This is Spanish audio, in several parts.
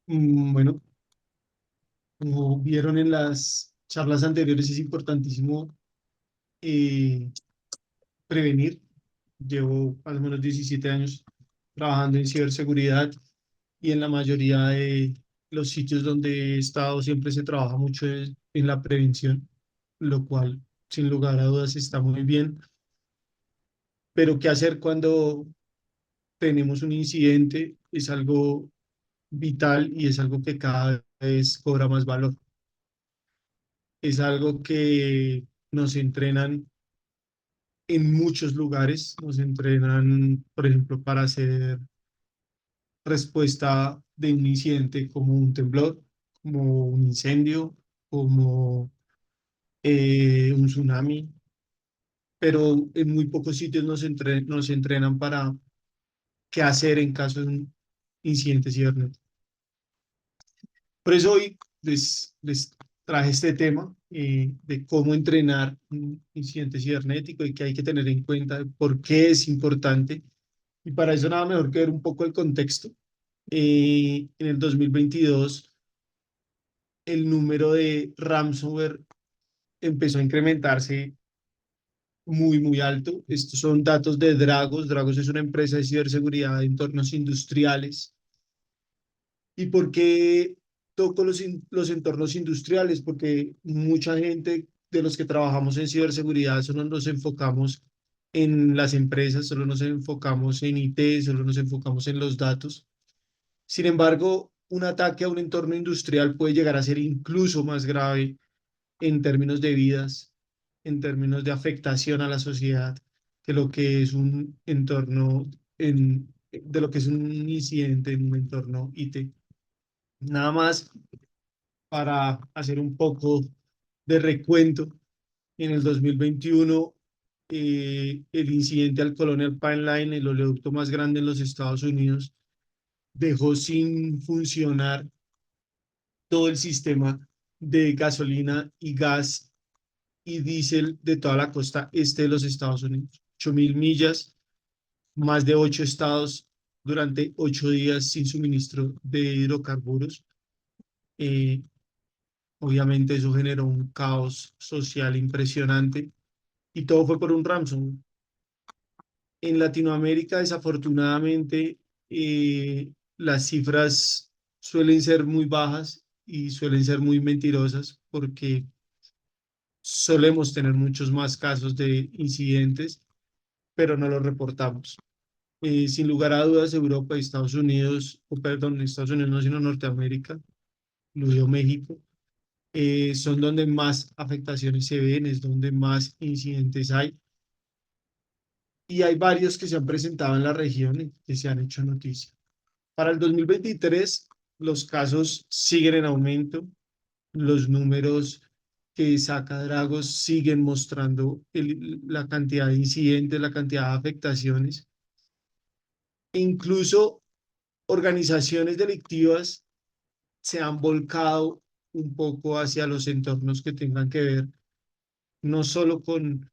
Bueno, como vieron en las charlas anteriores, es importantísimo eh, prevenir. Llevo más o menos 17 años trabajando en ciberseguridad y en la mayoría de los sitios donde he estado siempre se trabaja mucho en la prevención, lo cual sin lugar a dudas está muy bien. Pero ¿qué hacer cuando tenemos un incidente? Es algo vital y es algo que cada vez cobra más valor. Es algo que nos entrenan en muchos lugares, nos entrenan, por ejemplo, para hacer respuesta de un incidente como un temblor, como un incendio, como un tsunami, pero en muy pocos sitios nos entrenan para qué hacer en caso de un incidente cibernético. Por eso hoy les traje este tema de cómo entrenar un incidente cibernético y qué hay que tener en cuenta, por qué es importante. Y para eso nada mejor que ver un poco el contexto. En el 2022, el número de ransomware empezó a incrementarse muy alto. Estos son datos de Dragos. Dragos es una empresa de ciberseguridad de entornos industriales. ¿Y por qué toco los entornos industriales? Porque mucha gente de los que trabajamos en ciberseguridad solo nos enfocamos en las empresas, solo nos enfocamos en IT, solo nos enfocamos en los datos. Sin embargo, un ataque a un entorno industrial puede llegar a ser incluso más grave en términos de vidas, en términos de afectación a la sociedad, que lo que es un entorno, de lo que es un incidente en un entorno IT. Nada más para hacer un poco de recuento. En el 2021, el incidente al Colonial Pipeline, el oleoducto más grande en los Estados Unidos, dejó sin funcionar todo el sistema de gasolina y gas y diésel de toda la costa este de los Estados Unidos. 8.000 millas, más de 8 estados durante 8 días sin suministro de hidrocarburos. Eh, Obviamente eso generó un caos social impresionante y todo fue por un ransom. En Latinoamérica, desafortunadamente, las cifras suelen ser muy bajas y suelen ser muy mentirosas porque solemos tener muchos más casos de incidentes, pero no los reportamos. Sin lugar a dudas, Europa y Estados Unidos, o perdón, Estados Unidos no, sino Norteamérica, incluido México, son donde más afectaciones se ven, es donde más incidentes hay. Y hay varios que se han presentado en la región y que se han hecho noticia. Para el 2023, los casos siguen en aumento, los números que saca Dragos siguen mostrando la cantidad de incidentes, la cantidad de afectaciones. E incluso organizaciones delictivas se han volcado un poco hacia los entornos que tengan que ver no solo con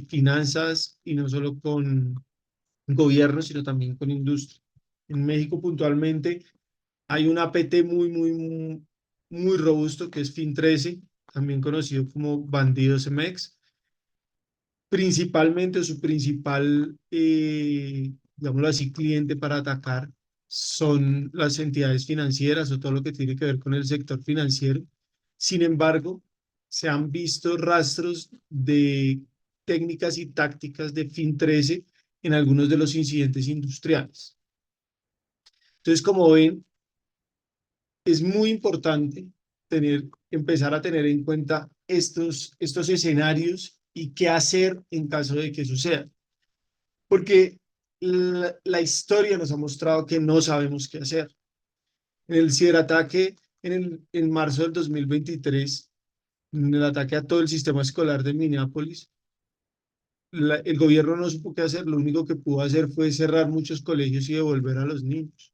finanzas y no solo con gobierno, sino también con industria. En México puntualmente hay un APT muy robusto que es FIN13, también conocido como Bandidos MX. Principalmente su principal, digámoslo así, cliente para atacar son las entidades financieras o todo lo que tiene que ver con el sector financiero. Sin embargo, se han visto rastros de técnicas y tácticas de FIN13 en algunos de los incidentes industriales. Entonces, como ven, es muy importante empezar a tener en cuenta estos escenarios y qué hacer en caso de que suceda. Porque la historia nos ha mostrado que no sabemos qué hacer. En el ciberataque en marzo del 2023, en el ataque a todo el sistema escolar de Minneapolis, el gobierno no supo qué hacer, lo único que pudo hacer fue cerrar muchos colegios y devolver a los niños.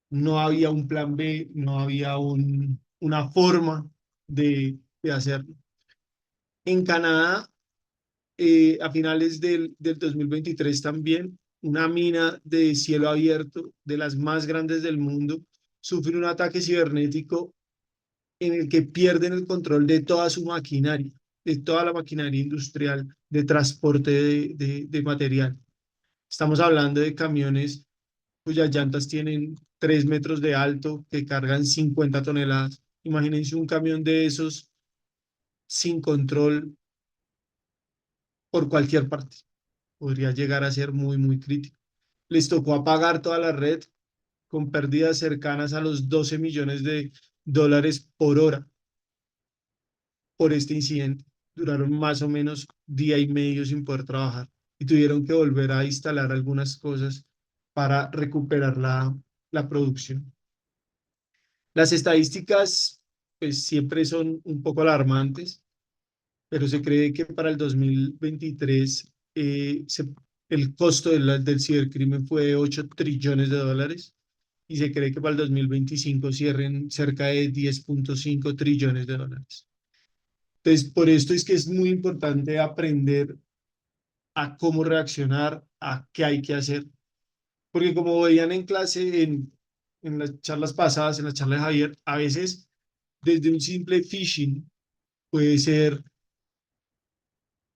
No había un plan B, no había una forma de hacerlo. En Canadá, a finales del 2023 también, una mina de cielo abierto, de las más grandes del mundo, sufre un ataque cibernético en el que pierden el control de toda su maquinaria, de toda la maquinaria industrial de transporte de material. Estamos hablando de camiones cuyas llantas tienen 3 metros de alto, que cargan 50 toneladas. Imagínense un camión de esos sin control por cualquier parte. Podría llegar a ser muy, muy crítico. Les tocó apagar toda la red con pérdidas cercanas a los 12 millones de dólares por hora por este incidente. Duraron más o menos día y medio sin poder trabajar y tuvieron que volver a instalar algunas cosas para recuperar la producción. Las estadísticas pues siempre son un poco alarmantes, pero se cree que para el 2023 el costo del cibercrimen fue de 8 trillones de dólares y se cree que para el 2025 cierren cerca de 10,5 trillones de dólares. Entonces, por esto es que es muy importante aprender a cómo reaccionar, a qué hay que hacer, porque como veían en clase, en las charlas pasadas, en la charla de Javier, a veces desde un simple phishing puede ser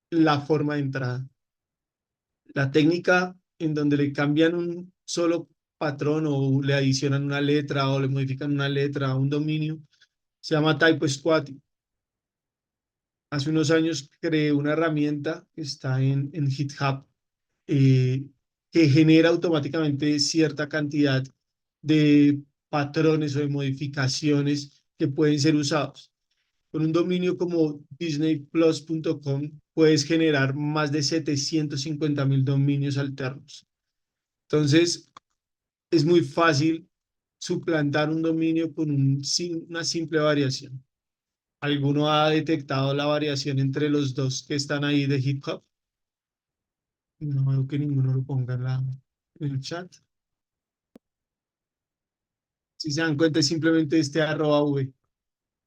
la forma de entrada. La técnica en donde le cambian un solo patrón o le adicionan una letra o le modifican una letra a un dominio se llama typo squatting. Hace unos años creé una herramienta que está en GitHub eh, que genera automáticamente cierta cantidad de patrones o de modificaciones que pueden ser usados. Con un dominio como disneyplus.com puedes generar más de 750.000 dominios alternos. Entonces, es muy fácil suplantar un dominio con una simple variación. ¿Alguno ha detectado la variación entre los dos que están ahí de hip hop? No veo que ninguno lo ponga en el chat. Si se dan cuenta, es simplemente este arroba v.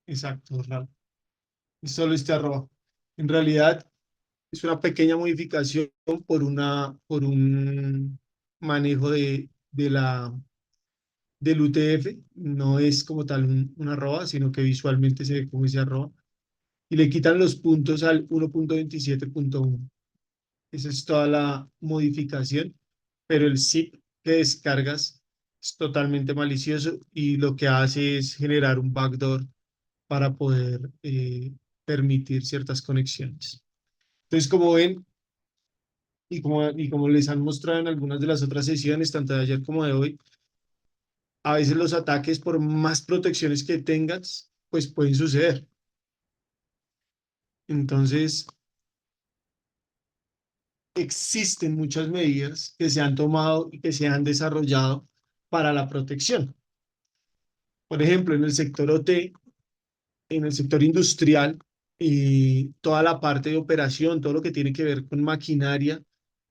Exacto, Raúl. Es solo este arroba. En realidad, es una pequeña modificación por un manejo del UTF. No es como tal un arroba, sino que visualmente se ve como ese arroba. Y le quitan los puntos al 1.27.1. Esa es toda la modificación, pero el zip que descargas es totalmente malicioso y lo que hace es generar un backdoor para poder permitir ciertas conexiones. Entonces, como ven, y como les han mostrado en algunas de las otras sesiones, tanto de ayer como de hoy, a veces los ataques, por más protecciones que tengas, pues pueden suceder. Entonces, existen muchas medidas que se han tomado y que se han desarrollado para la protección. Por ejemplo, en el sector OT, en el sector industrial, toda la parte de operación, todo lo que tiene que ver con maquinaria,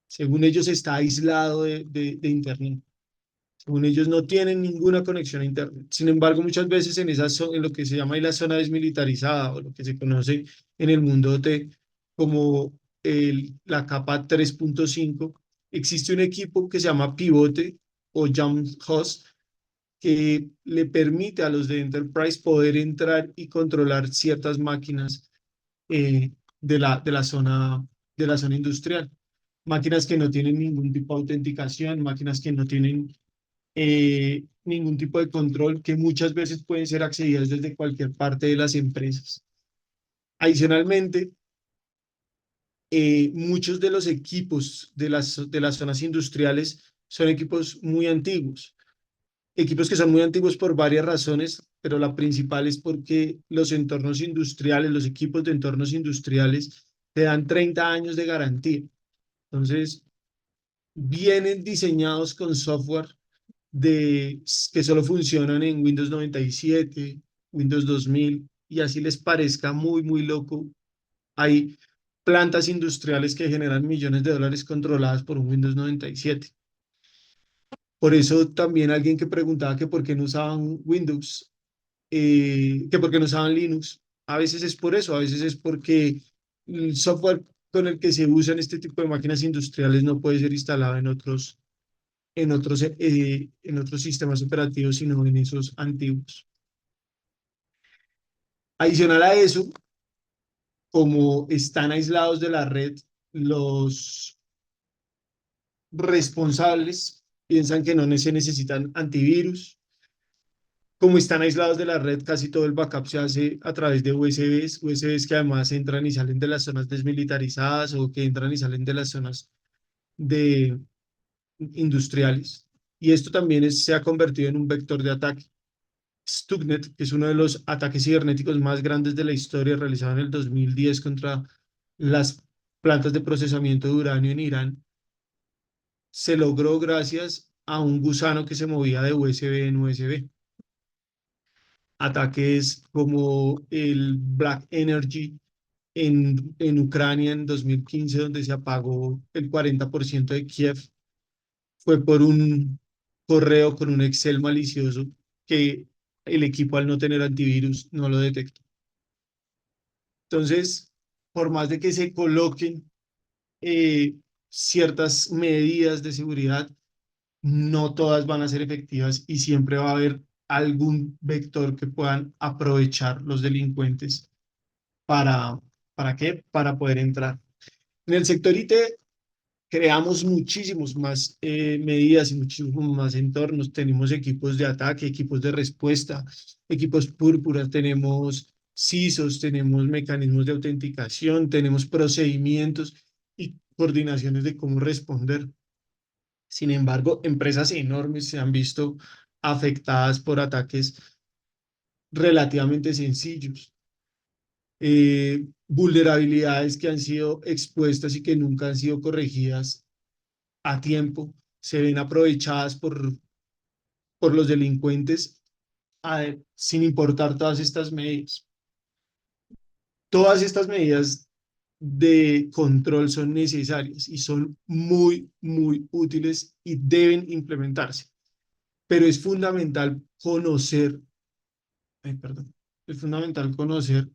según ellos está aislado de Internet. Según ellos no tienen ninguna conexión a Internet. Sin embargo, muchas veces en lo que se llama ahí la zona desmilitarizada o lo que se conoce en el mundo OT como la capa 3.5, existe un equipo que se llama Pivote o Jump Host que le permite a los de Enterprise poder entrar y controlar ciertas máquinas de la zona industrial. Máquinas que no tienen ningún tipo de autenticación, máquinas que no tienen ningún tipo de control, que muchas veces pueden ser accedidas desde cualquier parte de las empresas. Adicionalmente, muchos de los equipos de las zonas industriales son equipos muy antiguos. Equipos que son muy antiguos por varias razones, pero la principal es porque los entornos industriales, los equipos de entornos industriales, te dan 30 años de garantía. Entonces, vienen diseñados con software que solo funcionan en Windows 97, Windows 2000, y así les parezca muy, muy loco. Hay plantas industriales que generan millones de dólares controladas por un Windows 97. Por eso también alguien que preguntaba que por qué no usaban Windows, que por qué no usaban Linux. A veces es por eso, a veces es porque el software con el que se usan este tipo de máquinas industriales no puede ser instalado en otros sistemas operativos, sino en esos antiguos. Adicional a eso, como están aislados de la red, los responsables piensan que no se necesitan antivirus. Como están aislados de la red, casi todo el backup se hace a través de USBs, USBs que además entran y salen de las zonas desmilitarizadas o que entran y salen de las zonas de industriales. Y esto también se ha convertido en un vector de ataque. Stuxnet, que es uno de los ataques cibernéticos más grandes de la historia, realizado en el 2010 contra las plantas de procesamiento de uranio en Irán, se logró gracias a un gusano que se movía de USB en USB. Ataques como el Black Energy en Ucrania en 2015, donde se apagó el 40% de Kiev, fue por un correo con un Excel malicioso que el equipo, al no tener antivirus, no lo detectó. Entonces, por más de que se coloquen ciertas medidas de seguridad, no todas van a ser efectivas y siempre va a haber algún vector que puedan aprovechar los delincuentes para, ¿para qué? Para poder entrar. En el sector IT creamos muchísimos más medidas y muchísimos más entornos. Tenemos equipos de ataque, equipos de respuesta, equipos púrpuras, tenemos CISOs, tenemos mecanismos de autenticación, tenemos procedimientos y coordinaciones de cómo responder. Sin embargo, empresas enormes se han visto afectadas por ataques relativamente sencillos, vulnerabilidades que han sido expuestas y que nunca han sido corregidas a tiempo, se ven aprovechadas por los delincuentes sin importar todas estas medidas. Todas estas medidas de control son necesarias y son muy, muy útiles y deben implementarse, pero es fundamental conocer, perdón, es fundamental conocer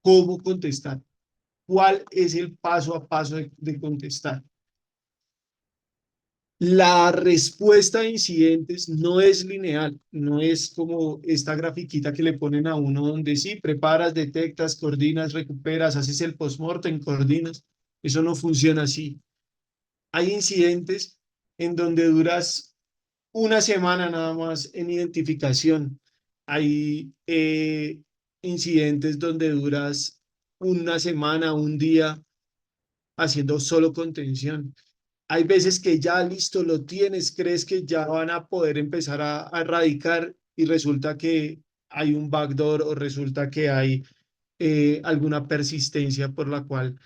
cómo contestar, cuál es el paso a paso de contestar. La respuesta a incidentes no es lineal, no es como esta grafiquita que le ponen a uno donde sí, preparas, detectas, coordinas, recuperas, haces el postmortem, coordinas. Eso no funciona así. Hay incidentes en donde duras una semana nada más en identificación. Hay incidentes donde duras una semana, un día haciendo solo contención. Hay veces que ya listo lo tienes, crees que ya van a poder empezar a erradicar y resulta que hay un backdoor o resulta que hay alguna persistencia por la cual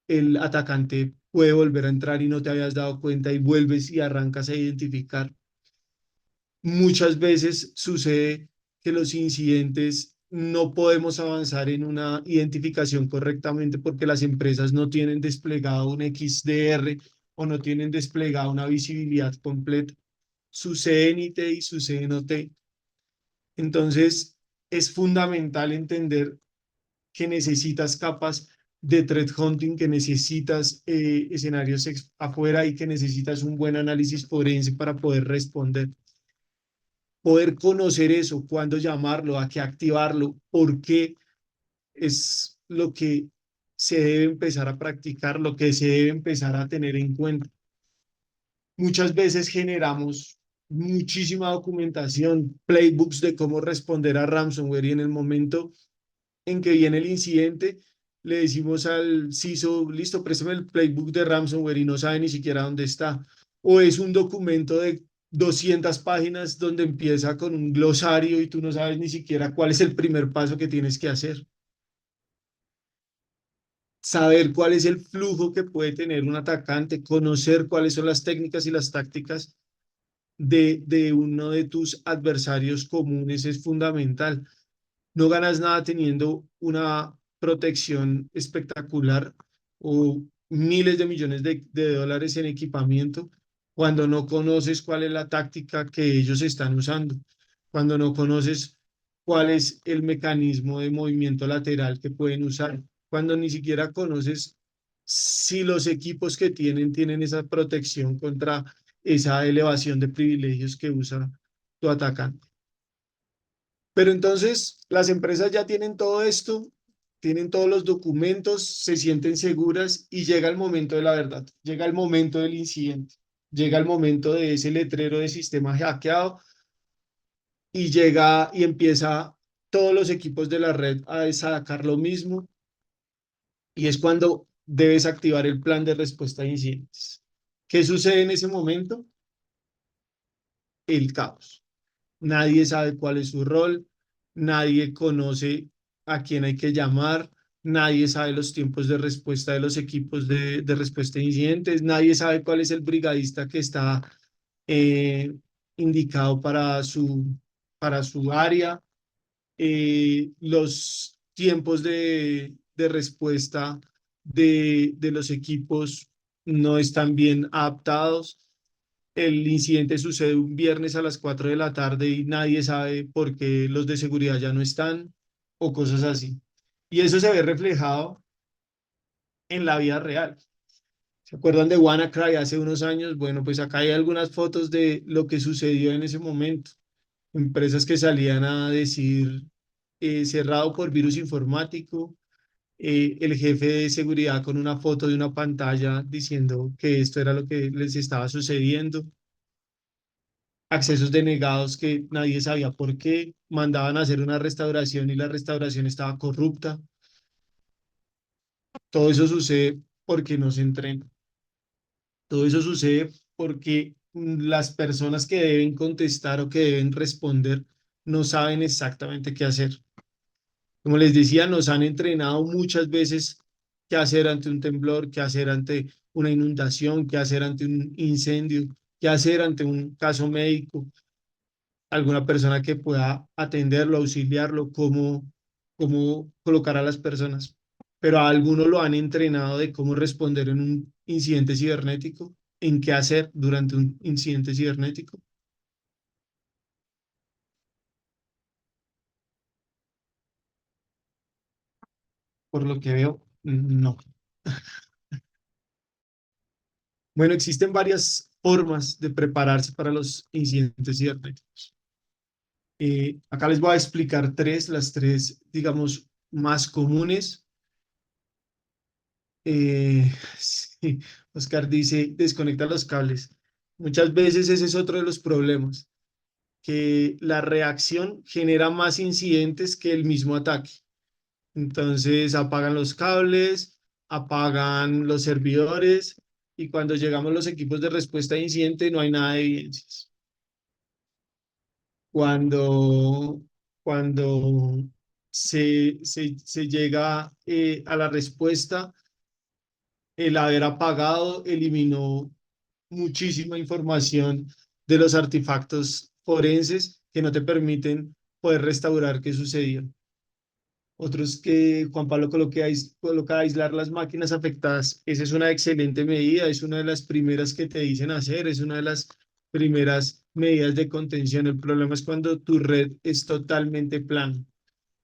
el atacante puede volver a entrar y no te habías dado cuenta y vuelves y arrancas a identificar. Muchas veces sucede que los incidentes no podemos avanzar en una identificación correctamente porque las empresas no tienen desplegado un XDR o no tienen desplegado una visibilidad completa. Sucede en IT y sucede en OT. Entonces, es fundamental entender que necesitas capas de threat hunting, que necesitas escenarios afuera y que necesitas un buen análisis forense para poder responder. Poder conocer eso, cuándo llamarlo, a qué activarlo, por qué es lo que se debe empezar a practicar, lo que se debe empezar a tener en cuenta. Muchas veces generamos muchísima documentación, playbooks de cómo responder a ransomware y en el momento en que viene el incidente, le decimos al CISO, listo, préstame el playbook de ransomware y no sabe ni siquiera dónde está. O es un documento de 200 páginas donde empieza con un glosario y tú no sabes ni siquiera cuál es el primer paso que tienes que hacer. Saber cuál es el flujo que puede tener un atacante, conocer cuáles son las técnicas y las tácticas de uno de tus adversarios comunes es fundamental. No ganas nada teniendo una protección espectacular o miles de millones de dólares en equipamiento cuando no conoces cuál es la táctica que ellos están usando, cuando no conoces cuál es el mecanismo de movimiento lateral que pueden usar, cuando ni siquiera conoces si los equipos que tienen esa protección contra esa elevación de privilegios que usa tu atacante. Pero entonces las empresas ya tienen todo esto, tienen todos los documentos, se sienten seguras y llega el momento de la verdad, llega el momento del incidente, llega el momento de ese letrero de sistema hackeado y llega y empieza todos los equipos de la red a sacar lo mismo y es cuando debes activar el plan de respuesta a incidentes. ¿Qué sucede en ese momento? El caos. Nadie sabe cuál es su rol, nadie conoce a quién hay que llamar, nadie sabe los tiempos de respuesta de los equipos de respuesta a incidentes, nadie sabe cuál es el brigadista que está eh, indicado para su área, los tiempos de respuesta de los equipos no están bien adaptados. El incidente sucede un viernes a las 4 de la tarde y nadie sabe por qué los de seguridad ya no están o cosas así. Y eso se ve reflejado en la vida real. ¿Se acuerdan de WannaCry hace unos años? Bueno, pues acá hay algunas fotos de lo que sucedió en ese momento. Empresas que salían a decir cerrado por virus informático, el jefe de seguridad con una foto de una pantalla diciendo que esto era lo que les estaba sucediendo, accesos denegados que nadie sabía por qué, mandaban a hacer una restauración y la restauración estaba corrupta. Todo eso sucede porque no se entrena. Todo eso sucede porque las personas que deben contestar o que deben responder no saben exactamente qué hacer. Como les decía, nos han entrenado muchas veces qué hacer ante un temblor, qué hacer ante una inundación, qué hacer ante un incendio, qué hacer ante un caso médico, alguna persona que pueda atenderlo, auxiliarlo, cómo colocar a las personas. Pero a algunos lo han entrenado de cómo responder en un incidente cibernético, en qué hacer durante un incidente cibernético. Por lo que veo, no. Bueno, existen varias formas de prepararse para los incidentes cibernéticos. Acá les voy a explicar tres, las tres, digamos, más comunes. Sí, Oscar dice, desconecta los cables. Muchas veces ese es otro de los problemas, que la reacción genera más incidentes que el mismo ataque. Entonces apagan los cables, apagan los servidores y cuando llegamos los equipos de respuesta a incidente no hay nada de evidencias. Cuando, cuando se llega a la respuesta, el haber apagado eliminó muchísima información de los artefactos forenses que no te permiten poder restaurar qué sucedió. Otros que Juan Pablo coloca a aislar las máquinas afectadas. Esa es una excelente medida, es una de las primeras que te dicen hacer, es una de las primeras medidas de contención. El problema es cuando tu red es totalmente plana,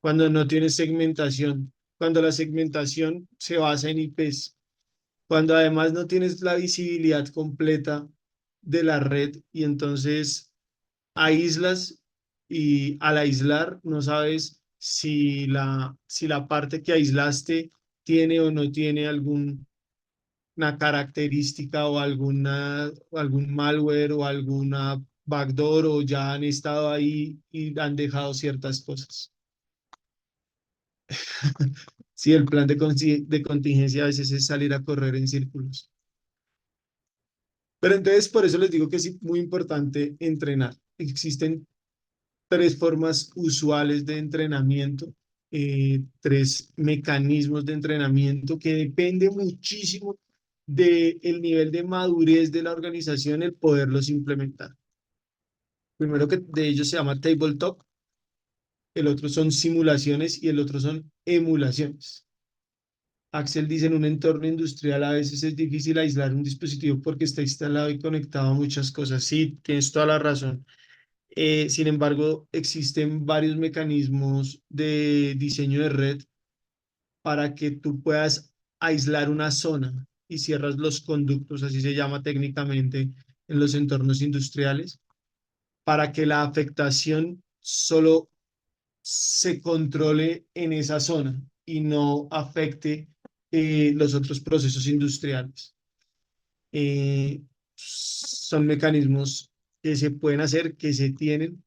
cuando no tienes segmentación, cuando la segmentación se basa en IPs, cuando además no tienes la visibilidad completa de la red y entonces aíslas y al aislar no sabes si la parte que aislaste tiene o no tiene alguna característica o algún malware o alguna backdoor o ya han estado ahí y han dejado ciertas cosas. Sí, el plan de contingencia a veces es salir a correr en círculos. Pero entonces por eso les digo que es muy importante entrenar. Existen tres formas usuales de entrenamiento, tres mecanismos de entrenamiento que depende muchísimo del nivel de madurez de la organización el poderlos implementar. Primero que de ellos se llama tabletop, el otro son simulaciones y el otro son emulaciones. Axel dice, en un entorno industrial a veces es difícil aislar un dispositivo porque está instalado y conectado a muchas cosas. Sí, tienes toda la razón. Sin embargo, existen varios mecanismos de diseño de red para que tú puedas aislar una zona y cierras los conductos, así se llama técnicamente, en los entornos industriales para que la afectación solo se controle en esa zona y no afecte los otros procesos industriales. Son mecanismos que se pueden hacer, que se tienen,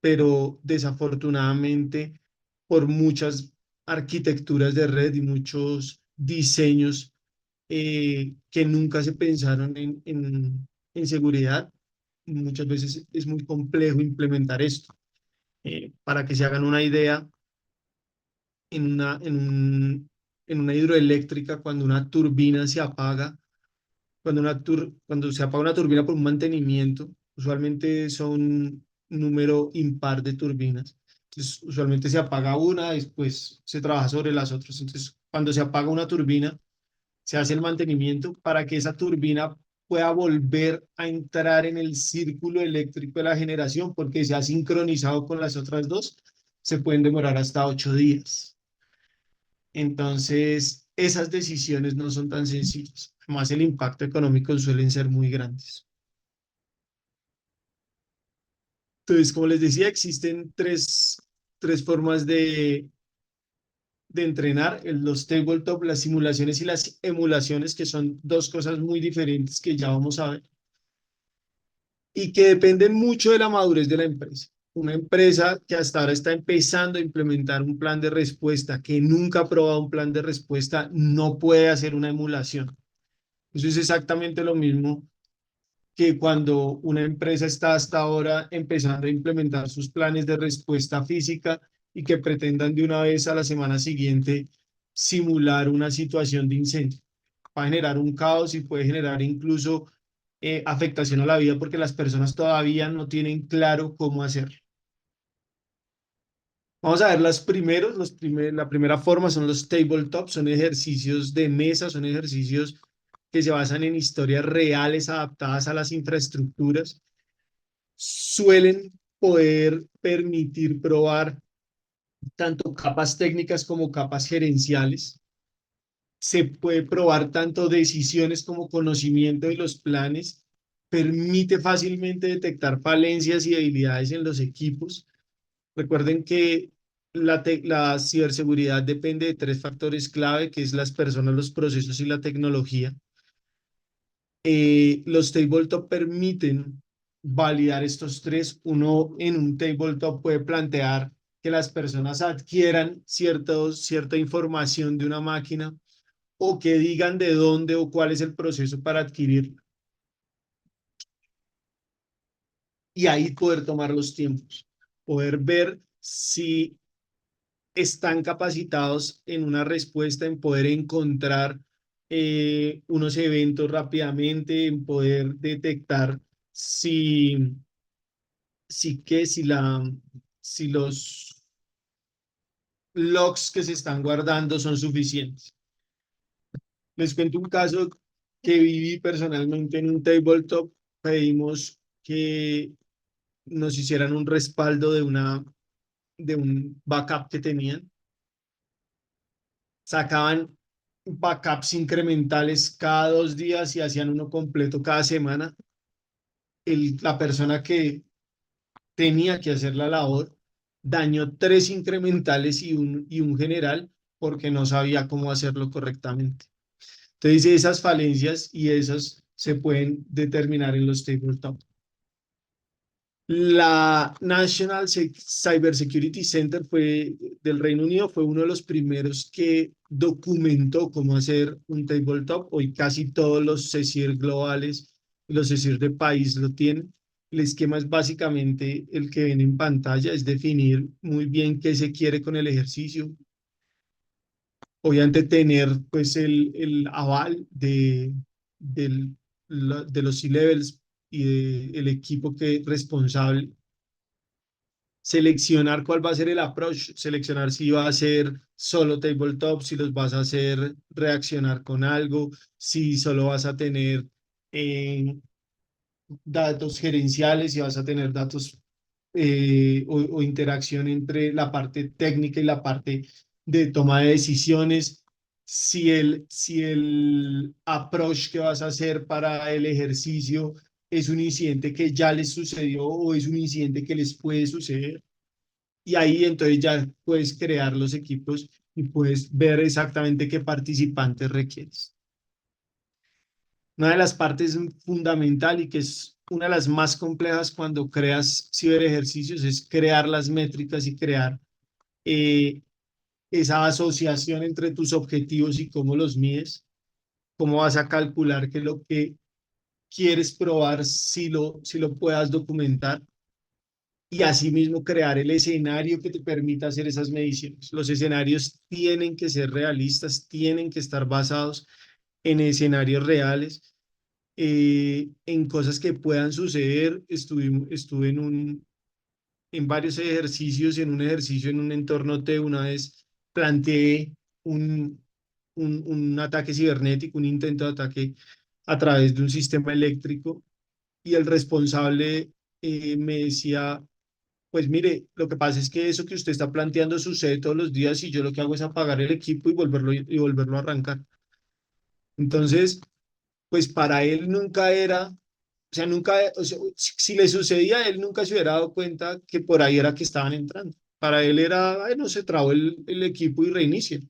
pero desafortunadamente por muchas arquitecturas de red y muchos diseños que nunca se pensaron en seguridad, muchas veces es muy complejo implementar esto. Para que se hagan una idea, en una hidroeléctrica, cuando una turbina se apaga, cuando se apaga una turbina por un mantenimiento, usualmente son un número impar de turbinas. Entonces, usualmente se apaga una, después se trabaja sobre las otras. Entonces, cuando se apaga una turbina, se hace el mantenimiento para que esa turbina pueda volver a entrar en el círculo eléctrico de la generación, porque se ha sincronizado con las otras dos, se pueden demorar hasta 8 días. Entonces, esas decisiones no son tan sencillas. Además, el impacto económico suelen ser muy grandes. Entonces, como les decía, existen tres formas de entrenar, los tabletop, las simulaciones y las emulaciones, que son dos cosas muy diferentes que ya vamos a ver, y que dependen mucho de la madurez de la empresa. Una empresa que hasta ahora está empezando a implementar un plan de respuesta, que nunca ha probado un plan de respuesta, no puede hacer una emulación. Eso es exactamente lo mismo que cuando una empresa está hasta ahora empezando a implementar sus planes de respuesta física y que pretendan de una vez a la semana siguiente simular una situación de incendio. Va a generar un caos y puede generar incluso afectación a la vida porque las personas todavía no tienen claro cómo hacerlo. Vamos a ver la primera forma son los tabletop, son ejercicios de mesa, son ejercicios que se basan en historias reales adaptadas a las infraestructuras. Suelen poder permitir probar tanto capas técnicas como capas gerenciales. Se puede probar tanto decisiones como conocimiento de los planes. Permite fácilmente detectar falencias y debilidades en los equipos. Recuerden que la ciberseguridad depende de tres factores clave, que es las personas, los procesos y la tecnología. Los tabletop permiten validar estos tres. Uno en un tabletop puede plantear que las personas adquieran cierta información de una máquina o que digan de dónde o cuál es el proceso para adquirirla. Y ahí poder tomar los tiempos, poder ver si están capacitados en una respuesta, en poder encontrar unos eventos rápidamente, en poder detectar si, si, que, si, la, si los logs que se están guardando son suficientes. Les cuento un caso que viví personalmente en un tabletop. Pedimos que nos hicieran un respaldo de un backup que tenían. Sacaban backups incrementales cada 2 días y hacían uno completo cada semana. La persona que tenía que hacer la labor dañó 3 incrementales y un general porque no sabía cómo hacerlo correctamente. Entonces, esas falencias y esas se pueden determinar en los tabletop. La National Cyber Security Center del Reino Unido, fue uno de los primeros que documentó cómo hacer un tabletop. Hoy casi todos los CECIR globales, los CECIR de país lo tienen. El esquema es básicamente el que ven en pantalla, es definir muy bien qué se quiere con el ejercicio. Obviamente tener pues el aval del- de los C-Levels y del equipo responsable. Seleccionar cuál va a ser el approach, seleccionar si va a ser solo tabletop, si los vas a hacer reaccionar con algo, si solo vas a tener eh, datos gerenciales, si vas a tener datos o interacción entre la parte técnica y la parte de toma de decisiones, si el approach que vas a hacer para el ejercicio es un incidente que ya les sucedió o es un incidente que les puede suceder. Y ahí entonces ya puedes crear los equipos y puedes ver exactamente qué participantes requieres. Una de las partes fundamental y que es una de las más complejas cuando creas ciberejercicios es crear las métricas y crear eh, esa asociación entre tus objetivos y cómo los mides, cómo vas a calcular que lo que quieres probar si lo puedas documentar y asimismo crear el escenario que te permita hacer esas mediciones. Los escenarios tienen que ser realistas, tienen que estar basados en escenarios reales, en cosas que puedan suceder. Estuve en varios ejercicios, en un ejercicio en un entorno T, una vez planteé un, un ataque cibernético, un intento de ataque a través de un sistema eléctrico y el responsable me decía, pues mire, lo que pasa es que eso que usted está planteando sucede todos los días y yo lo que hago es apagar el equipo y volverlo a arrancar. Entonces, pues para él nunca era, o sea, nunca, o sea, si le sucedía, él nunca se hubiera dado cuenta que por ahí era que estaban entrando. Para él era, "Ay, no, se trabó el equipo y reinicia".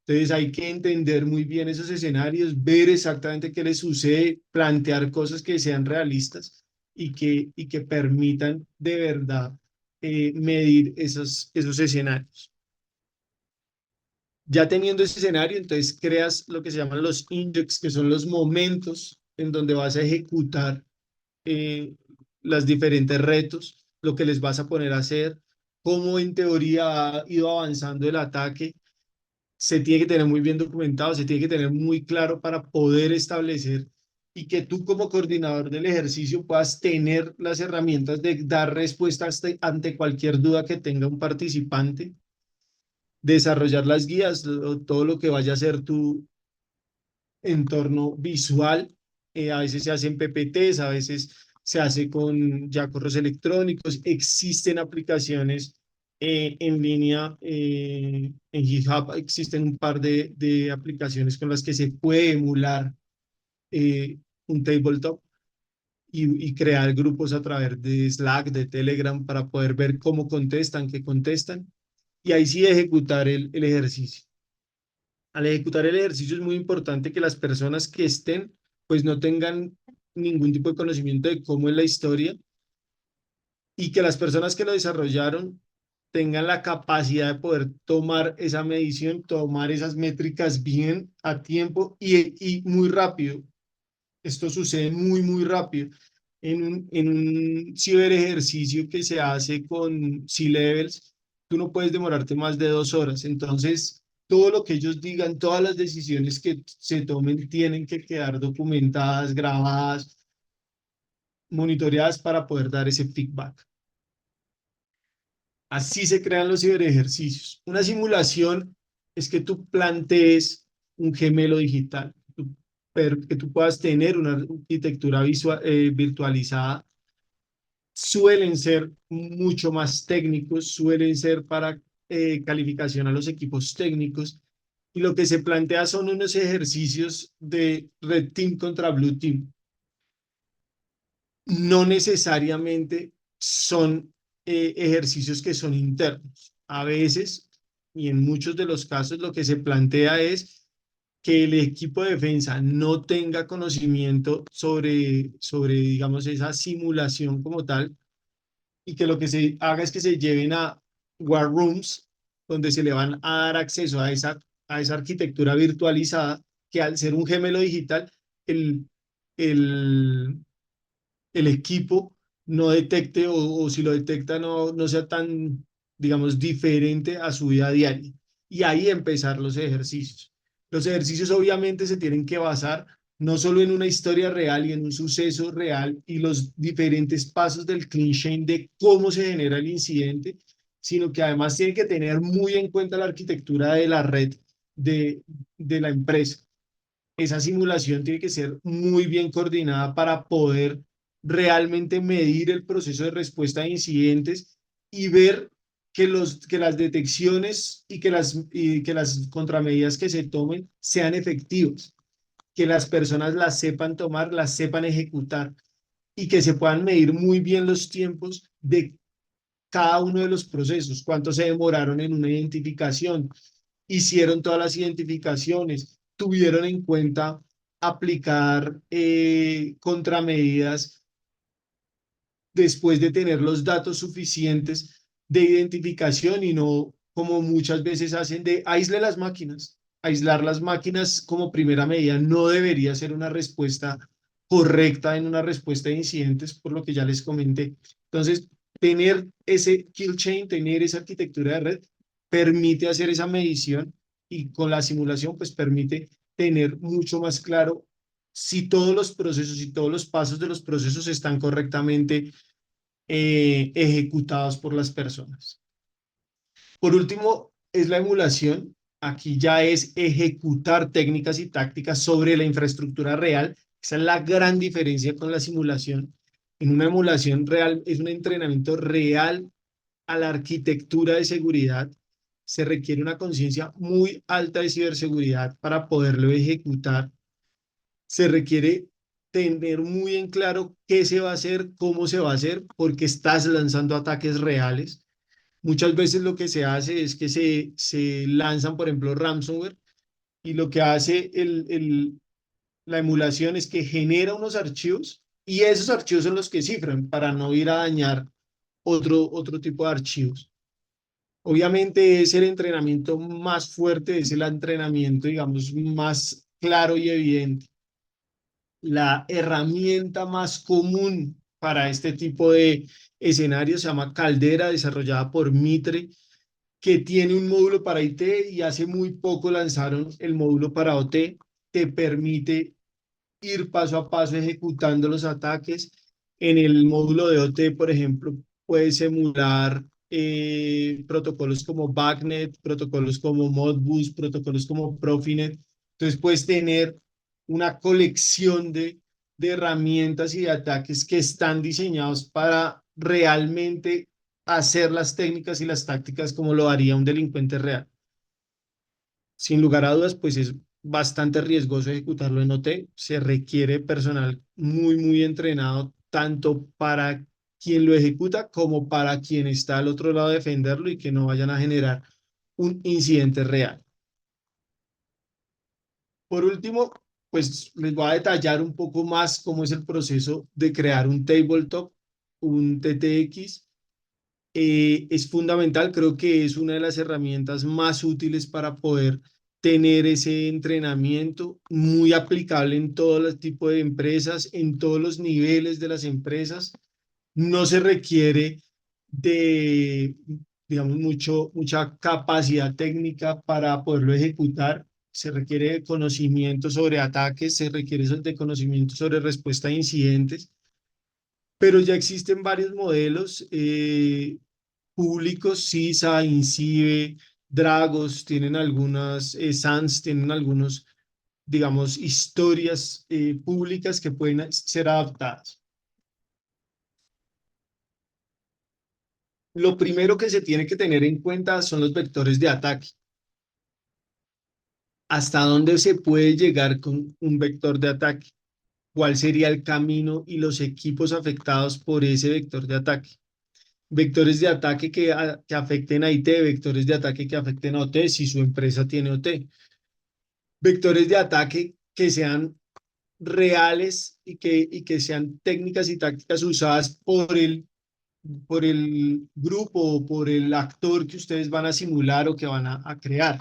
Entonces hay que entender muy bien esos escenarios, ver exactamente qué le sucede, plantear cosas que sean realistas y que permitan de verdad medir esos escenarios. Ya teniendo ese escenario, entonces creas lo que se llaman los index, que son los momentos en donde vas a ejecutar eh, los diferentes retos, lo que les vas a poner a hacer, cómo en teoría ha ido avanzando el ataque. Se tiene que tener muy bien documentado, se tiene que tener muy claro para poder establecer y que tú como coordinador del ejercicio puedas tener las herramientas de dar respuestas ante cualquier duda que tenga un participante, desarrollar las guías, todo lo que vaya a ser tu entorno visual. A veces se hacen PPTs, a veces se hace con ya correos electrónicos. Existen aplicaciones en línea, en GitHub existen un par de aplicaciones con las que se puede emular un tabletop y crear grupos a través de Slack, de Telegram, para poder ver cómo contestan, qué contestan, y ahí sí ejecutar el ejercicio. Al ejecutar el ejercicio es muy importante que las personas que estén, pues no tengan ningún tipo de conocimiento de cómo es la historia y que las personas que lo desarrollaron tengan la capacidad de poder tomar esa medición, tomar esas métricas bien a tiempo y muy rápido. Esto sucede muy, muy rápido. En un ciberejercicio que se hace con C-Levels, tú no puedes demorarte más de 2 horas. Entonces, todo lo que ellos digan, todas las decisiones que se tomen tienen que quedar documentadas, grabadas, monitoreadas para poder dar ese feedback. Así se crean los ciberejercicios. Una simulación es que tú plantees un gemelo digital, que tú puedas tener una arquitectura virtualizada. Suelen ser mucho más técnicos, suelen ser para calificación a los equipos técnicos. Y lo que se plantea son unos ejercicios de Red Team contra Blue Team. No necesariamente son ejercicios que son internos. A veces, y en muchos de los casos, lo que se plantea es que el equipo de defensa no tenga conocimiento sobre, digamos, esa simulación como tal, y que lo que se haga es que se lleven a war rooms donde se le van a dar acceso a esa arquitectura virtualizada, que al ser un gemelo digital, el, el, el equipo no detecte o si lo detecta no sea tan, digamos, diferente a su vida diaria. Y ahí empezar los ejercicios. Los ejercicios obviamente se tienen que basar no solo en una historia real y en un suceso real y los diferentes pasos del clean chain de cómo se genera el incidente, sino que además tiene que tener muy en cuenta la arquitectura de la red de, de la empresa. Esa simulación tiene que ser muy bien coordinada para poder realmente medir el proceso de respuesta a incidentes y ver. que las detecciones y que las contramedidas que se tomen sean efectivas, que las personas las sepan tomar, las sepan ejecutar y que se puedan medir muy bien los tiempos de cada uno de los procesos, cuánto se demoraron en una identificación, hicieron todas las identificaciones, tuvieron en cuenta aplicar contramedidas después de tener los datos suficientes de identificación y no como muchas veces hacen de aísle las máquinas. Aislar las máquinas como primera medida no debería ser una respuesta correcta en una respuesta de incidentes, por lo que ya les comenté. Entonces, tener ese kill chain, tener esa arquitectura de red, permite hacer esa medición y con la simulación, pues permite tener mucho más claro si todos los procesos y todos los pasos de los procesos están correctamente ejecutados por las personas. Por último, es la emulación. Aquí ya es ejecutar técnicas y tácticas sobre la infraestructura real. Esa es la gran diferencia con la simulación. En una emulación real es un entrenamiento real a la arquitectura de seguridad. Se requiere una conciencia muy alta de ciberseguridad para poderlo ejecutar. Se requiere tener muy en claro qué se va a hacer, cómo se va a hacer, porque estás lanzando ataques reales. Muchas veces lo que se hace es que se lanzan, por ejemplo, ransomware, y lo que hace la emulación es que genera unos archivos y esos archivos son los que cifran para no ir a dañar otro tipo de archivos. Obviamente es el entrenamiento más fuerte, es el entrenamiento, digamos, más claro y evidente. La herramienta más común para este tipo de escenarios se llama Caldera, desarrollada por Mitre, que tiene un módulo para IT y hace muy poco lanzaron el módulo para OT. Te permite ir paso a paso ejecutando los ataques. En el módulo de OT, por ejemplo, puedes emular protocolos como BACnet, protocolos como Modbus, protocolos como Profinet. Entonces puedes tener una colección de herramientas y de ataques que están diseñados para realmente hacer las técnicas y las tácticas como lo haría un delincuente real. Sin lugar a dudas, pues es bastante riesgoso ejecutarlo en OT. Se requiere personal muy entrenado, tanto para quien lo ejecuta como para quien está al otro lado de defenderlo y que no vayan a generar un incidente real. Por último, pues les voy a detallar un poco más cómo es el proceso de crear un tabletop, un TTX. Es fundamental, creo que es una de las herramientas más útiles para poder tener ese entrenamiento muy aplicable en todos los tipos de empresas, en todos los niveles de las empresas. No se requiere de, digamos, mucha capacidad técnica para poderlo ejecutar. Se requiere de conocimiento sobre ataques, se requiere de conocimiento sobre respuesta a incidentes, pero ya existen varios modelos públicos, CISA, INCIBE, Dragos, tienen algunas, SANS, tienen algunos, digamos, historias públicas que pueden ser adaptadas. Lo primero que se tiene que tener en cuenta son los vectores de ataque. ¿Hasta dónde se puede llegar con un vector de ataque? ¿Cuál sería el camino y los equipos afectados por ese vector de ataque? Vectores de ataque que afecten a IT, vectores de ataque que afecten a OT, si su empresa tiene OT. Vectores de ataque que sean reales y que sean técnicas y tácticas usadas por el grupo o por el actor que ustedes van a simular o que van a crear.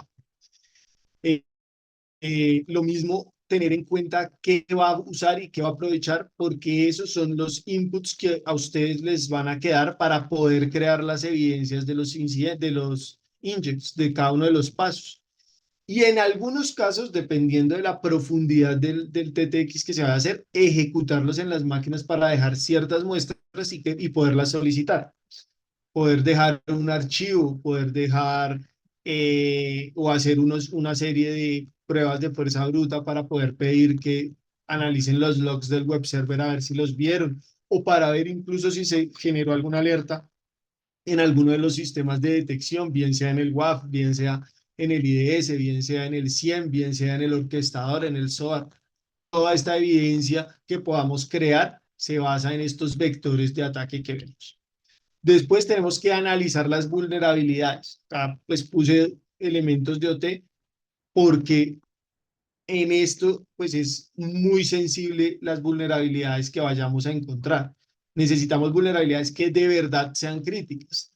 Eh, lo mismo, tener en cuenta qué va a usar y qué va a aprovechar, porque esos son los inputs que a ustedes les van a quedar para poder crear las evidencias de los incidentes, de los injects, de cada uno de los pasos. Y en algunos casos, dependiendo de la profundidad del TTX que se va a hacer, ejecutarlos en las máquinas para dejar ciertas muestras y poderlas solicitar. Poder dejar un archivo, poder dejar o hacer una serie de pruebas de fuerza bruta para poder pedir que analicen los logs del web server a ver si los vieron o para ver incluso si se generó alguna alerta en alguno de los sistemas de detección, bien sea en el WAF, bien sea en el IDS, bien sea en el CIEM, bien sea en el orquestador, en el SOAR. Toda esta evidencia que podamos crear se basa en estos vectores de ataque que vemos. Después tenemos que analizar las vulnerabilidades. Acá pues puse elementos de OT porque en esto, pues es muy sensible las vulnerabilidades que vayamos a encontrar. Necesitamos vulnerabilidades que de verdad sean críticas.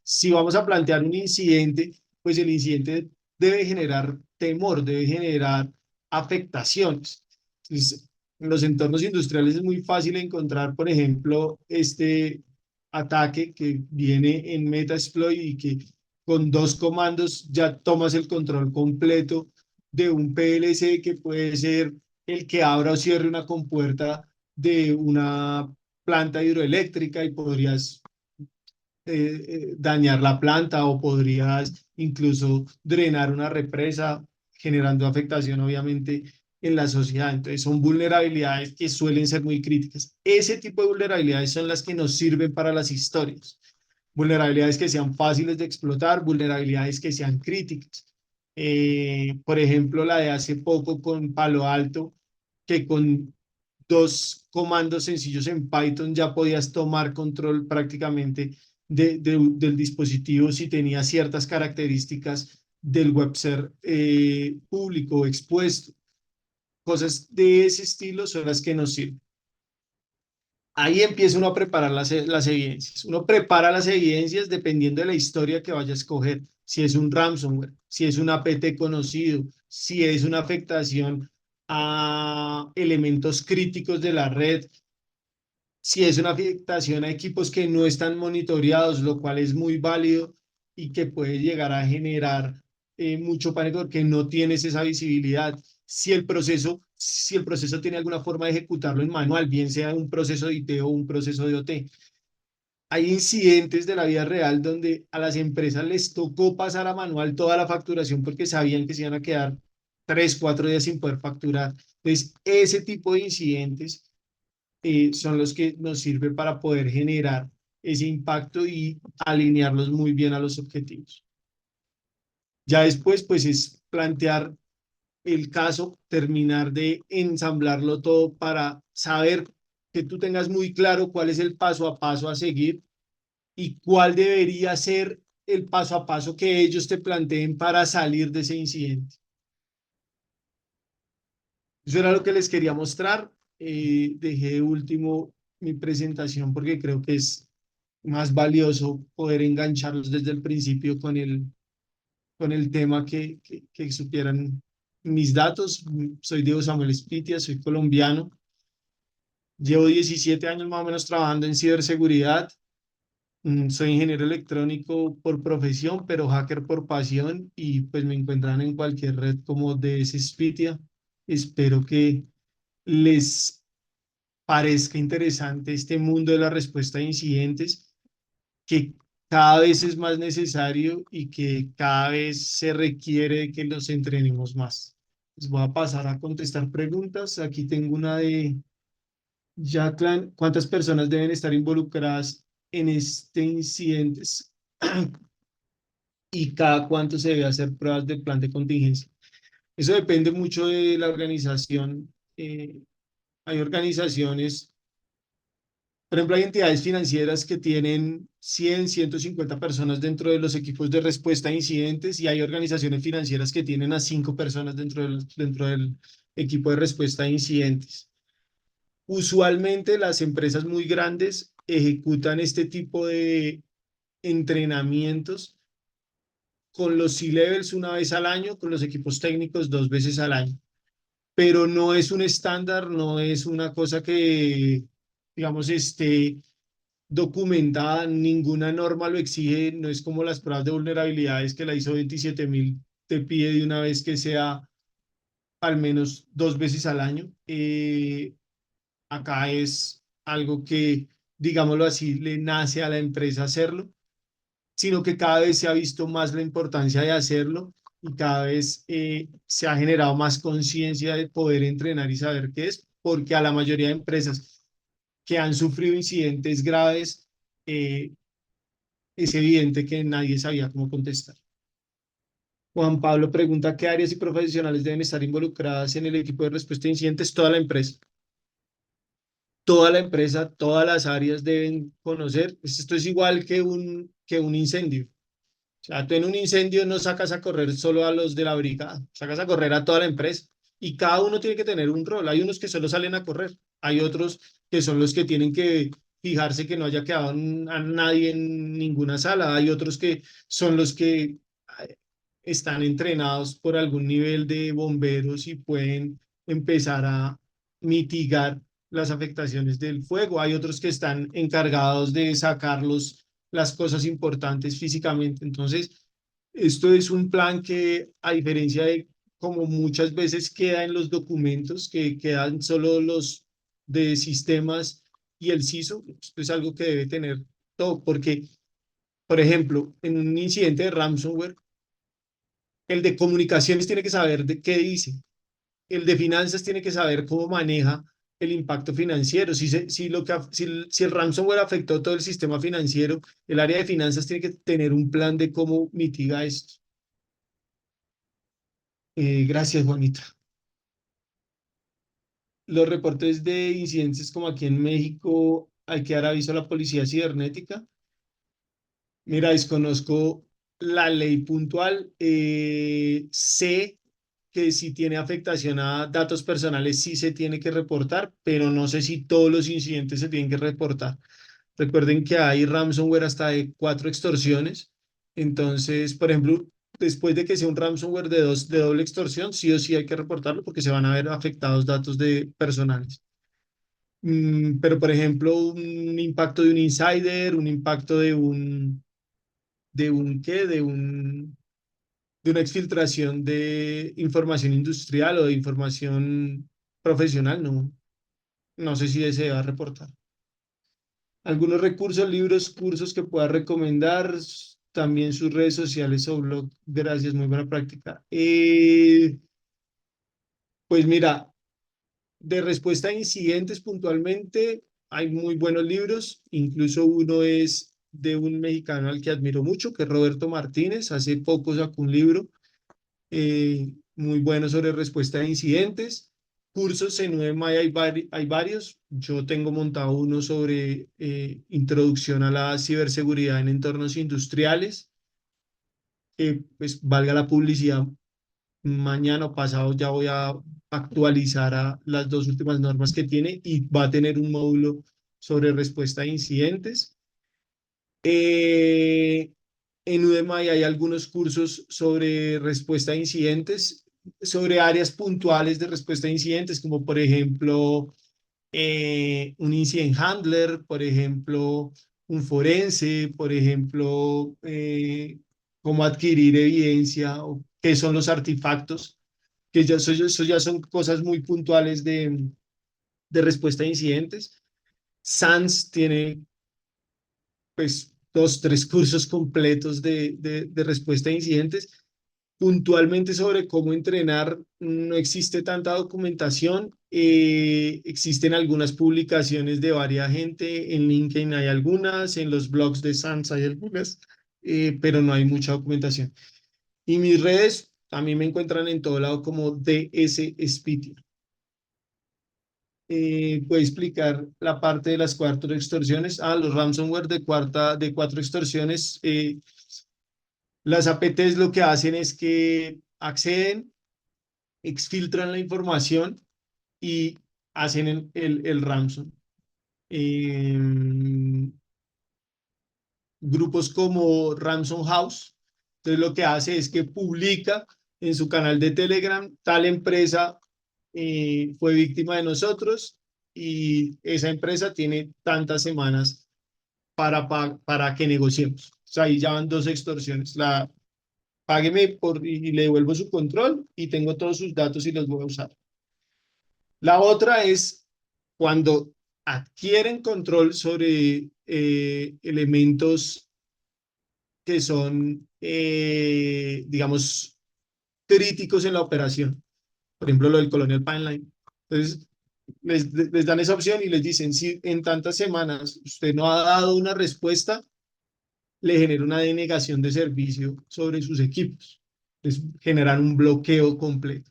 Si vamos a plantear un incidente, pues el incidente debe generar temor, debe generar afectaciones. Entonces, en los entornos industriales es muy fácil encontrar, por ejemplo, este ataque que viene en Metasploit y que con dos comandos ya tomas el control completo de un PLC que puede ser el que abra o cierre una compuerta de una planta hidroeléctrica y podrías dañar la planta o podrías incluso drenar una represa, generando afectación obviamente en la sociedad. Entonces son vulnerabilidades que suelen ser muy críticas. Ese tipo de vulnerabilidades son las que nos sirven para las historias. Vulnerabilidades que sean fáciles de explotar, vulnerabilidades que sean críticas. Por ejemplo, la de hace poco con Palo Alto, que con dos comandos sencillos en Python ya podías tomar control prácticamente del dispositivo si tenía ciertas características del web ser público expuesto. Cosas de ese estilo son las que nos sirven. Ahí empieza uno a preparar las evidencias. Uno prepara las evidencias dependiendo de la historia que vaya a escoger. Si es un ransomware, si es un APT conocido, si es una afectación a elementos críticos de la red, si es una afectación a equipos que no están monitoreados, lo cual es muy válido y que puede llegar a generar mucho pánico porque no tienes esa visibilidad. Si el proceso tiene alguna forma de ejecutarlo en manual, bien sea un proceso de IT o un proceso de OT. Hay incidentes de la vida real donde a las empresas les tocó pasar a manual toda la facturación porque sabían que se iban a quedar 3, 4 días sin poder facturar. Entonces, ese tipo de incidentes son los que nos sirven para poder generar ese impacto y alinearlos muy bien a los objetivos. Ya después, pues es plantear el caso, terminar de ensamblarlo todo para saber que tú tengas muy claro cuál es el paso a paso a seguir y cuál debería ser el paso a paso que ellos te planteen para salir de ese incidente. Eso era lo que les quería mostrar. Dejé de último mi presentación porque creo que es más valioso poder engancharlos desde el principio con el tema que supieran mis datos. Soy Diego Samuel Spitia, soy colombiano. Llevo 17 años más o menos trabajando en ciberseguridad. Soy ingeniero electrónico por profesión, pero hacker por pasión y pues me encuentran en cualquier red como DS Spitia. Espero que les parezca interesante este mundo de la respuesta a incidentes, que cada vez es más necesario y que cada vez se requiere que los entrenemos más. Les voy a pasar a contestar preguntas. Aquí tengo una de Jacqueline. ¿Cuántas personas deben estar involucradas en este incidente y cada cuánto se debe hacer pruebas del plan de contingencia? Eso depende mucho de la organización. Hay organizaciones. Por ejemplo, hay entidades financieras que tienen 100, 150 personas dentro de los equipos de respuesta a incidentes y hay organizaciones financieras que tienen a 5 personas dentro del equipo de respuesta a incidentes. Usualmente las empresas muy grandes ejecutan este tipo de entrenamientos con los C-levels una vez al año, con los equipos técnicos 2 veces al año, pero no es un estándar, no es una cosa que, digamos, documentada, ninguna norma lo exige, no es como las pruebas de vulnerabilidades que la ISO 27000 te pide de una vez que sea al menos 2 veces al año. Acá es algo que, digámoslo así, le nace a la empresa hacerlo, sino que cada vez se ha visto más la importancia de hacerlo y cada vez se ha generado más conciencia de poder entrenar y saber qué es, porque a la mayoría de empresas que han sufrido incidentes graves, es evidente que nadie sabía cómo contestar. Juan Pablo pregunta qué áreas y profesionales deben estar involucradas en el equipo de respuesta a incidentes. Toda la empresa, todas las áreas deben conocer. Pues esto es igual que un incendio. O sea, tú en un incendio no sacas a correr solo a los de la brigada, sacas a correr a toda la empresa y cada uno tiene que tener un rol. Hay unos que solo salen a correr, hay otros que son los que tienen que fijarse que no haya quedado a nadie en ninguna sala, hay otros que son los que están entrenados por algún nivel de bomberos y pueden empezar a mitigar las afectaciones del fuego. Hay otros que están encargados de sacarlos las cosas importantes físicamente. Entonces, esto es un plan que, a diferencia de como muchas veces queda en los documentos, que quedan solo los de sistemas y el CISO, esto es algo que debe tener todo, porque, por ejemplo, en un incidente de ransomware, el de comunicaciones tiene que saber de qué dice, el de finanzas tiene que saber cómo maneja el impacto financiero. Si el ransomware afectó todo el sistema financiero, el área de finanzas tiene que tener un plan de cómo mitiga esto. Gracias, Juanita. Los reportes de incidentes como aquí en México, hay que dar aviso a la policía cibernética. Mira, desconozco la ley puntual. Sé que si tiene afectación a datos personales, sí se tiene que reportar, pero no sé si todos los incidentes se tienen que reportar. Recuerden que hay ransomware hasta de 4 extorsiones. Entonces, por ejemplo, después de que sea un ransomware de doble extorsión, sí o sí hay que reportarlo porque se van a ver afectados datos de personales. Pero, por ejemplo, un impacto de un insider, un impacto de un qué, de una exfiltración de información industrial o de información profesional, no sé si se va a reportar. Algunos recursos, libros, cursos que pueda recomendar, también sus redes sociales o blog. Gracias, muy buena práctica. Pues mira, de respuesta a incidentes puntualmente, hay muy buenos libros, incluso uno es de un mexicano al que admiro mucho, que es Roberto Martínez. Hace poco sacó un libro muy bueno sobre respuesta a incidentes. Cursos en UEMAI hay varios. Yo tengo montado uno sobre introducción a la ciberseguridad en entornos industriales. Pues valga la publicidad, mañana o pasado ya voy a actualizar a las dos últimas normas que tiene y va a tener un módulo sobre respuesta a incidentes. Eh, en Udemy hay algunos cursos sobre respuesta a incidentes, sobre áreas puntuales de respuesta a incidentes, como por ejemplo un incident handler, por ejemplo un forense, por ejemplo cómo adquirir evidencia o qué son los artefactos, que ya, eso ya son cosas muy puntuales de respuesta a incidentes. SANS tiene pues 2, 3 cursos completos de respuesta a incidentes. Puntualmente sobre cómo entrenar, no existe tanta documentación. Existen algunas publicaciones de varias gente, en LinkedIn hay algunas, en los blogs de SANS hay algunas, pero no hay mucha documentación. Y mis redes a mí me encuentran en todo lado como DS Spitia. Puede explicar la parte de las 4 extorsiones. Los ransomware de 4 extorsiones. Las APTs lo que hacen es que acceden, exfiltran la información y hacen el ransom. Eh, Grupos como Ransom House, entonces lo que hace es que publica en su canal de Telegram, tal empresa fue víctima de nosotros y esa empresa tiene tantas semanas para que negociemos. O sea, ahí ya van 2 extorsiones. Págueme y le devuelvo su control y tengo todos sus datos y los voy a usar. La otra es cuando adquieren control sobre elementos que son, digamos, críticos en la operación. Por ejemplo, lo del Colonial Pipeline. Entonces, les dan esa opción y les dicen, si en tantas semanas usted no ha dado una respuesta, le genera una denegación de servicio sobre sus equipos. Les generan un bloqueo completo.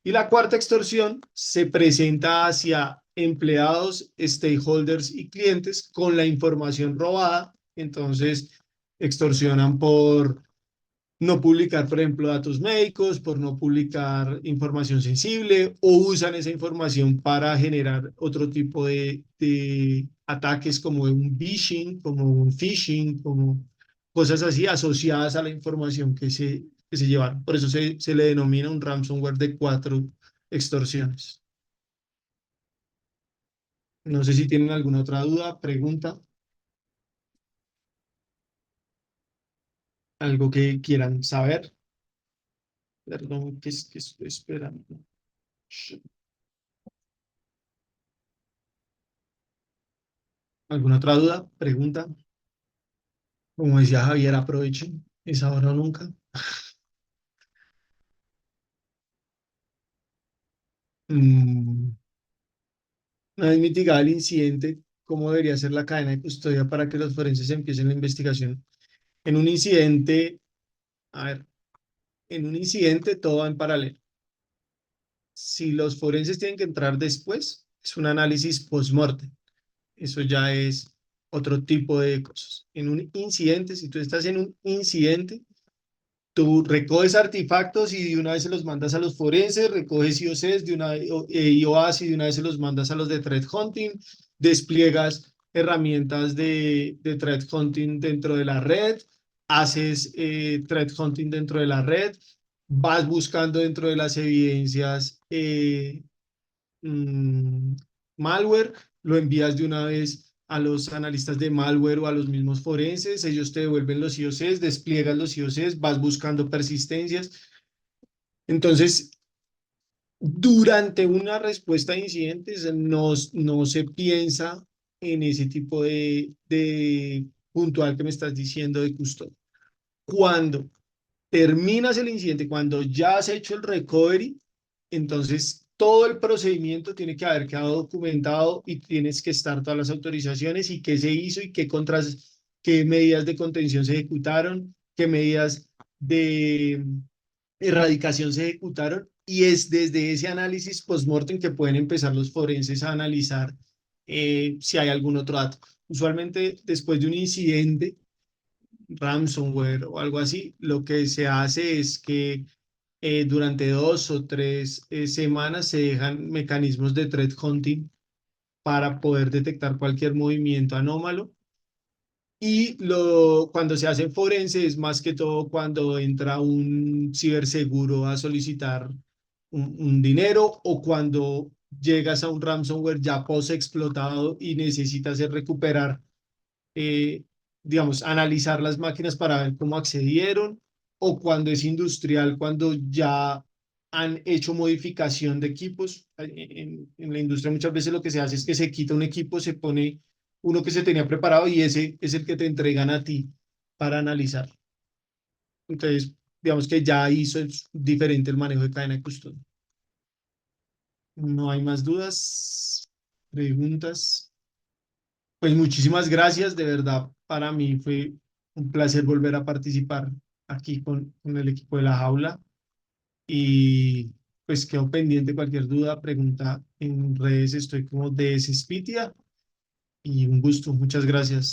Y la cuarta extorsión se presenta hacia empleados, stakeholders y clientes con la información robada. Entonces, extorsionan por no publicar, por ejemplo, datos médicos, por no publicar información sensible o usan esa información para generar otro tipo de ataques como un phishing, como cosas así asociadas a la información que se llevaron. Por eso se le denomina un ransomware de cuatro extorsiones. No sé si tienen alguna otra duda, pregunta, algo que quieran saber. Perdón, que estoy esperando. ¿Alguna otra duda, pregunta? Como decía Javier, aprovechen, es ahora o nunca. Mm, una vez mitigado el incidente, ¿cómo debería ser la cadena de custodia para que los forenses empiecen la investigación? En un incidente, a ver, en un incidente todo va en paralelo. Si los forenses tienen que entrar después, es un análisis post-mortem. Eso ya es otro tipo de cosas. En un incidente, si tú estás en un incidente, tú recoges artefactos y de una vez se los mandas a los forenses, recoges IOCs de una, IOAs y de una vez se los mandas a los de threat hunting, despliegas herramientas de threat hunting dentro de la red, haces threat hunting dentro de la red, vas buscando dentro de las evidencias mm, malware, lo envías de una vez a los analistas de malware o a los mismos forenses, ellos te devuelven los IOCs, despliegas los IOCs, vas buscando persistencias. Entonces, durante una respuesta a incidentes no se piensa en ese tipo de puntual que me estás diciendo de custodia. Cuando terminas el incidente, cuando ya has hecho el recovery, entonces todo el procedimiento tiene que haber quedado documentado y tienes que estar todas las autorizaciones y qué se hizo y qué medidas de contención se ejecutaron, qué medidas de erradicación se ejecutaron y es desde ese análisis post-mortem que pueden empezar los forenses a analizar si hay algún otro dato. Usualmente después de un incidente, ransomware o algo así, lo que se hace es que durante 2 o 3 semanas se dejan mecanismos de threat hunting para poder detectar cualquier movimiento anómalo. Y cuando se hace forense es más que todo cuando entra un ciberseguro a solicitar un dinero o cuando llegas a un ransomware ya post explotado y necesitas recuperar eh, digamos, analizar las máquinas para ver cómo accedieron, o cuando es industrial, cuando ya han hecho modificación de equipos. En la industria muchas veces lo que se hace es que se quita un equipo, se pone uno que se tenía preparado y ese es el que te entregan a ti para analizar. Entonces, digamos que ya hizo es diferente el manejo de cadena de custodia. No hay más dudas, preguntas. Pues muchísimas gracias, de verdad, para mí fue un placer volver a participar aquí con el equipo de la jaula y pues quedo pendiente cualquier duda, pregunta en redes, estoy como DS Spitia y un gusto, muchas gracias.